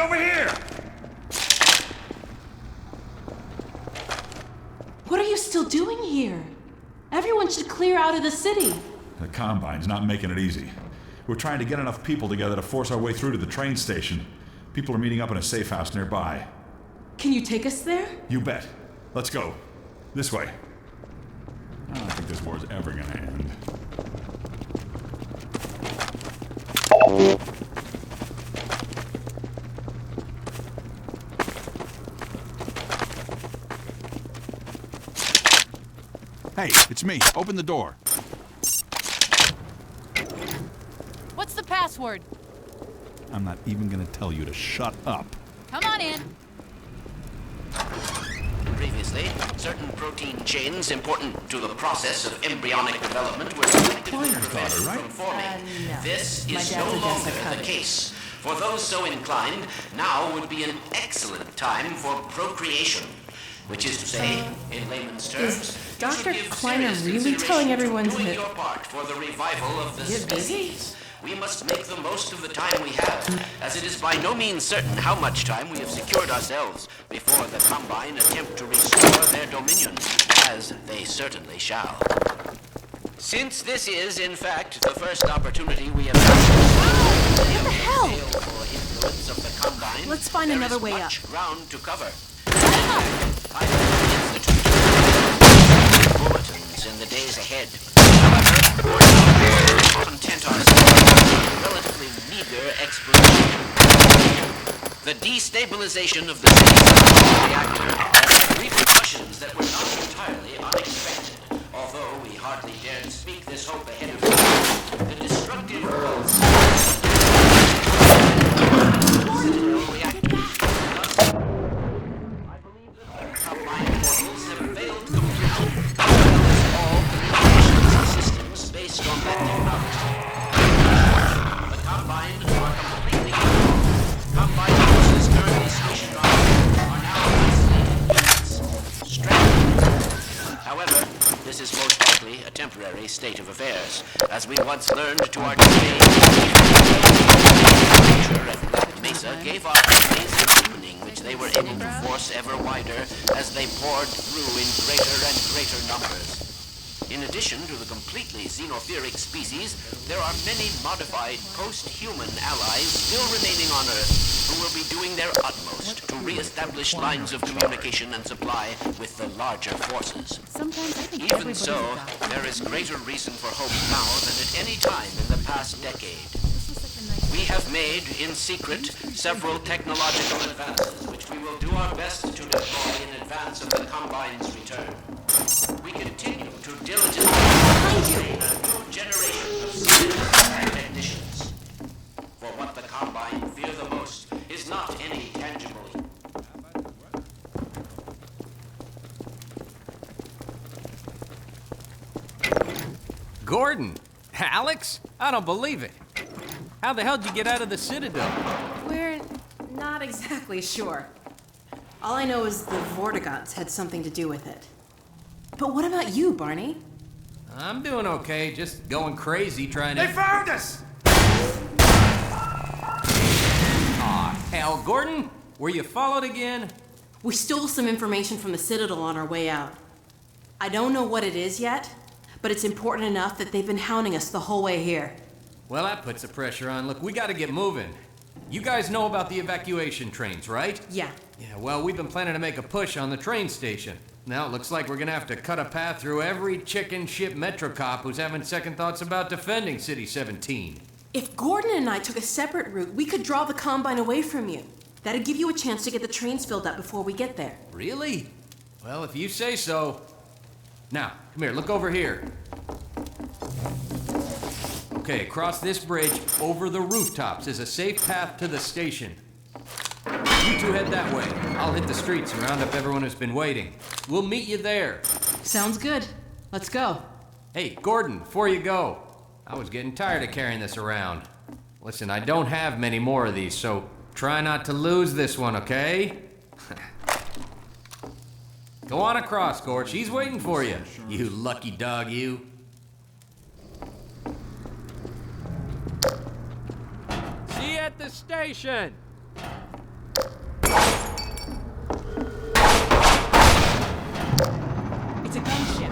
over here! What are you still doing here? Everyone should clear out of the city. The Combine's not making it easy. We're trying to get enough people together to force our way through to the train station. People are meeting up in a safe house nearby. Can you take us there? You bet. Let's go. This way. I don't think this war's ever gonna end. Hey, it's me. Open the door. What's the password? I'm not even gonna tell you to shut up. Come on in. Previously, certain protein chains important to the process of embryonic development were selectively prevented right? from forming. No. This My is dad's no a longer Jessica. the case. For those so inclined, now would be an excellent time for procreation. Which is to say, in layman's terms, Dr. you should give Kleiner serious really consideration telling to everyone doing to- your part for the revival of the Get busy? species. We must make the most of the time we have, as it is by no means certain how much time we have secured ourselves before the Combine attempt to restore their dominion, as they certainly shall. Since this is, in fact, the first opportunity we have had to What the hell? baleful influence of the Combine, Let's find there another is way much up. ground to cover. I will institute bulletins in the days ahead. However, for now, content ourselves with relatively meager exploration. The destabilization of the city's reactor has had repercussions that were not entirely unexpected. Although we hardly dared speak this hope ahead of time, the destructive pulse reactor. I believe that the Combine portals have failed completely, as well as all communications systems based on that technology. The Combine are completely Combine forces currently stationed on Earth are now isolated units, stranded. However, this is most likely a temporary state of affairs, as we once learned to our dismay. Nature and Black Mesa gave our enemies an opening which they were able to force ever wider as they poured through in greater and greater numbers. In addition to the completely xenotheric species, there are many modified post-human allies still remaining on Earth who will be doing their utmost to re-establish lines of communication and supply with the larger forces. Sometimes I think Even so, there is greater reason for hope now than at any time in the past decade. We have made, in secret, several technological advances which we will do our best to deploy in advance of the Combine's return. We continue to diligently train a new generation of scientists and technicians. For what the Combine fear the most is not any tangible. Gordon? Alex? I don't believe it. How the hell did you get out of the Citadel? We're not exactly sure. All I know is the Vortigots had something to do with it. But what about you, Barney? I'm doing okay, just going crazy trying to... They found us! Aw, hell, Gordon? Were you followed again? We stole some information from the Citadel on our way out. I don't know what it is yet, but it's important enough that they've been hounding us the whole way here. Well, that puts the pressure on. Look, we gotta get moving. You guys know about the evacuation trains, right? Yeah. Yeah, well, we've been planning to make a push on the train station. Now it looks like we're gonna have to cut a path through every chicken ship Metro cop who's having second thoughts about defending City 17. If Gordon and I took a separate route, we could draw the Combine away from you. That'd give you a chance to get the trains filled up before we get there. Really? Well, if you say so. Now, come here, look over here. Okay, across this bridge, over the rooftops, is a safe path to the station. You two head that way. I'll hit the streets and round up everyone who's been waiting. We'll meet you there. Sounds good. Let's go. Hey, Gordon, before you go, I was getting tired of carrying this around. Listen, I don't have many more of these, so try not to lose this one, okay? Go on across, Gord. She's waiting for you. You lucky dog, you. See you at the station. It's a gunship.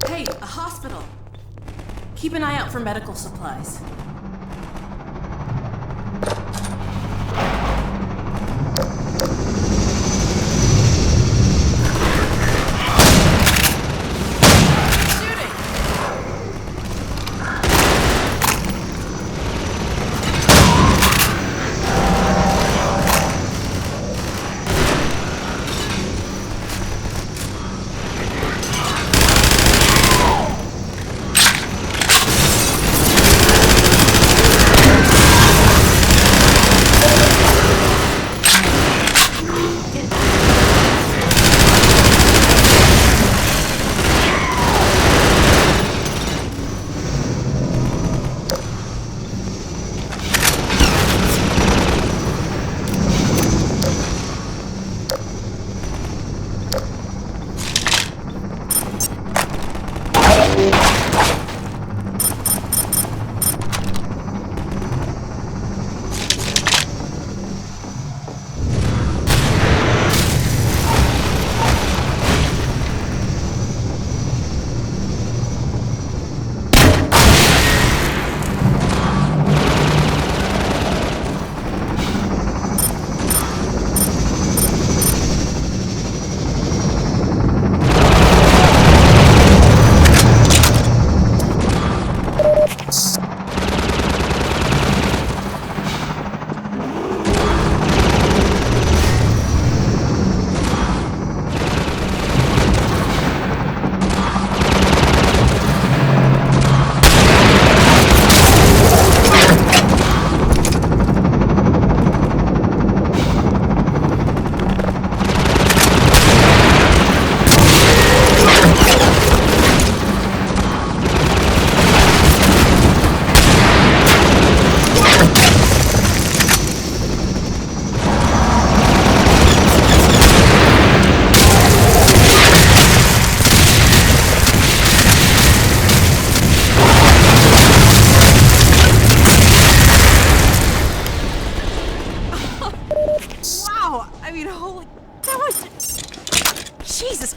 Hey, a hospital. Keep an eye out for medical supplies.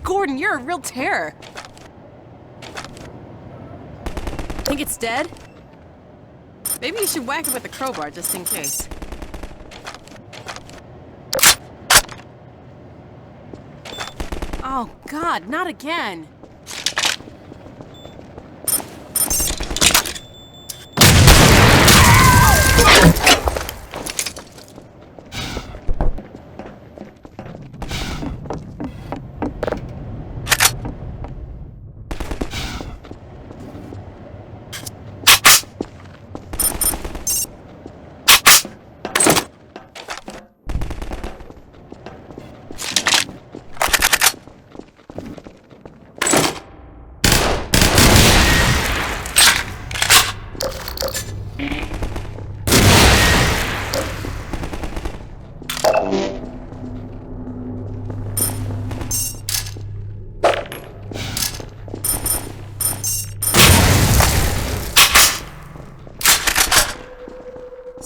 Gordon, you're a real terror. Think it's dead? Maybe you should whack it with a crowbar just in case. Oh, God, not again.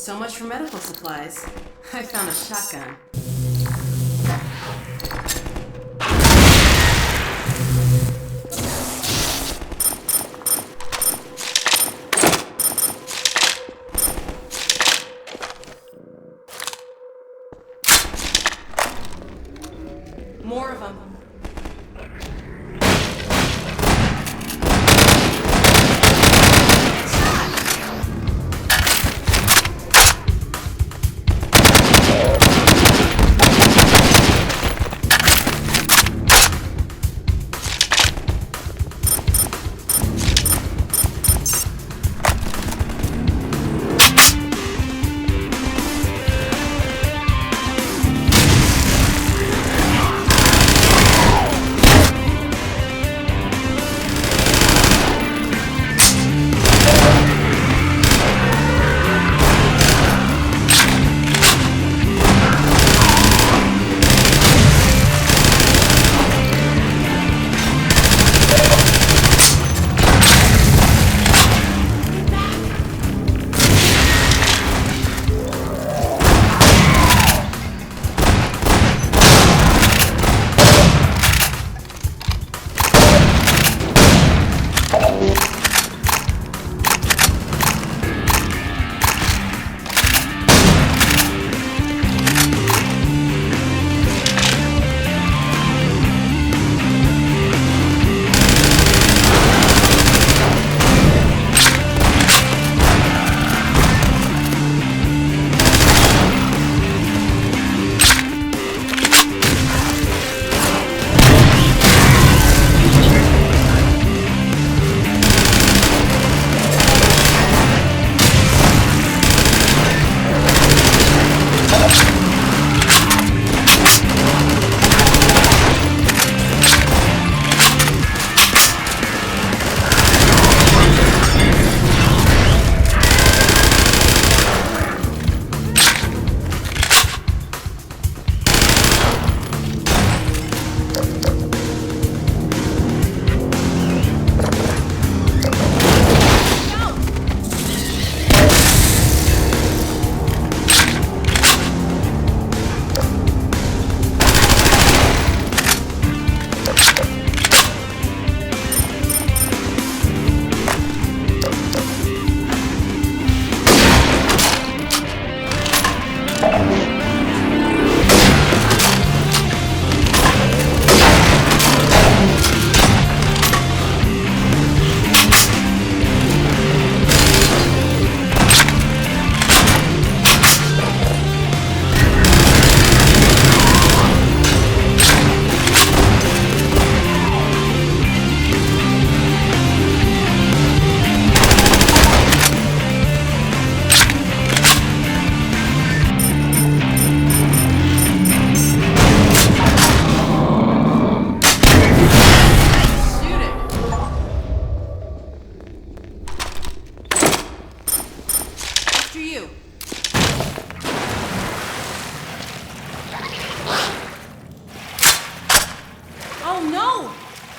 So much for medical supplies. I found a shotgun. More of them.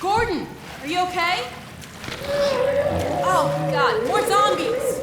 Gordon, are you okay? Oh, God, more zombies!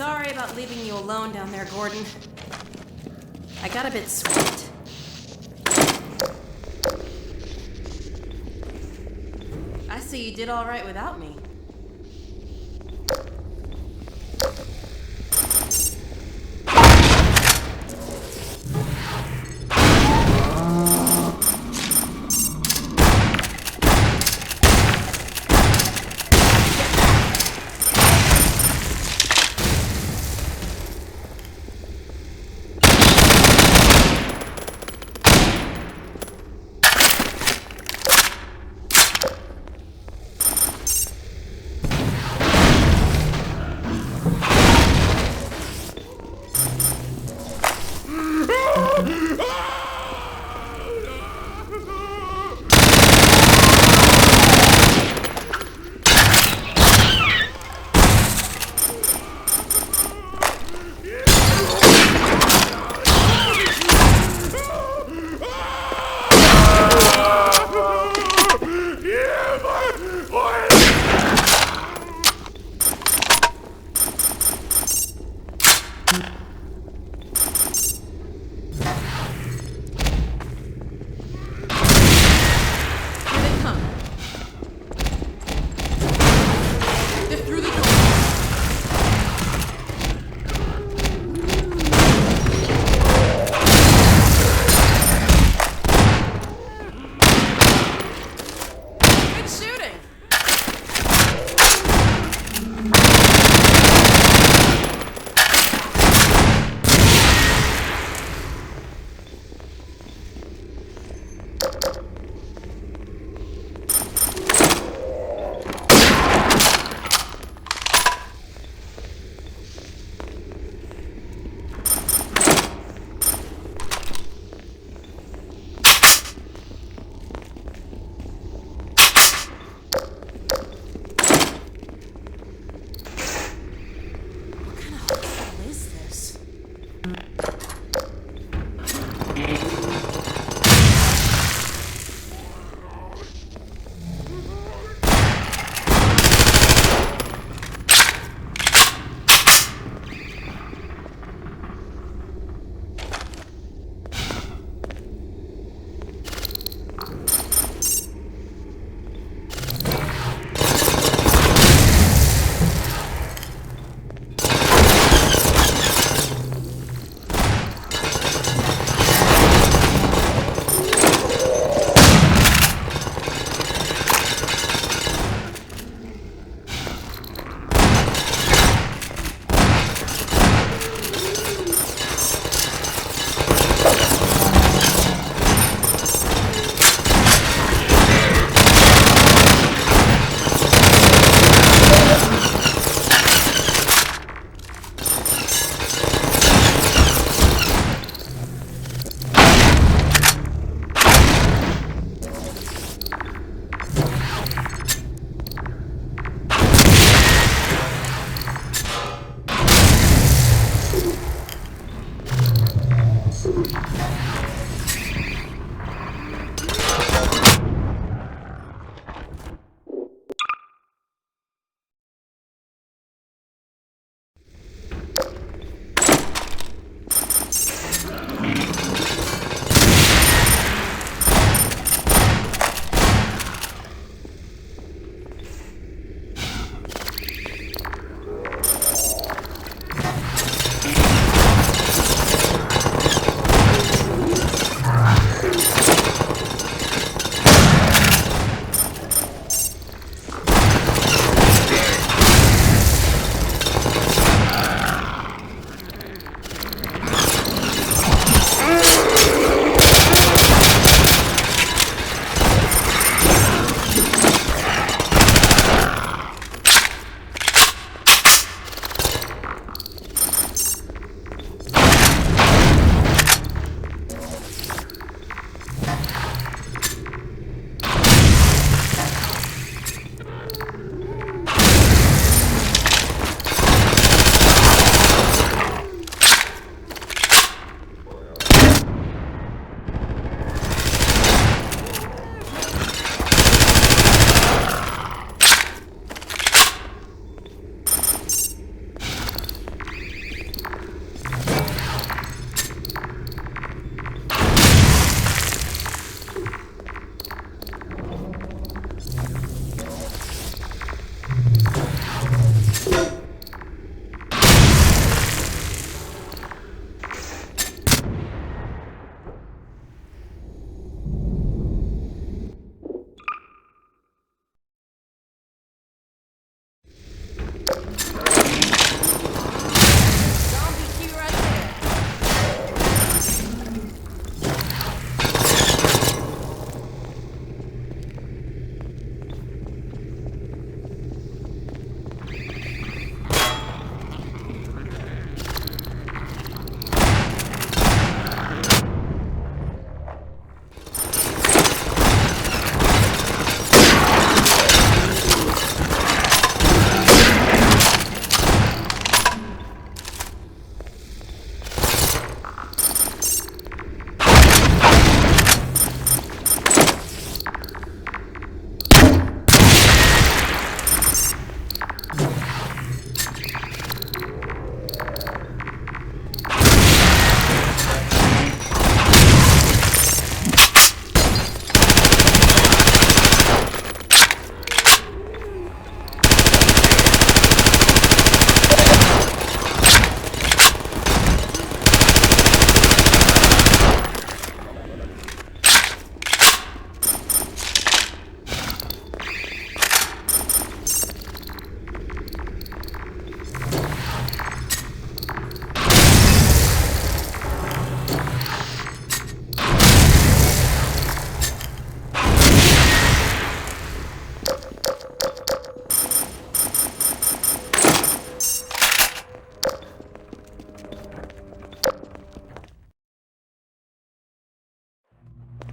Sorry about leaving you alone down there, Gordon. I got a bit sweet. I see you did all right without me.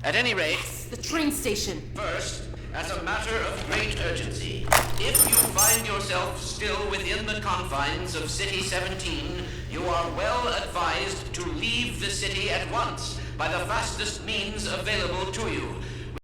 At any rate, The train station. first, as a matter of great urgency, if you find yourself still within the confines of City 17, you are well advised to leave the city at once by the fastest means available to you.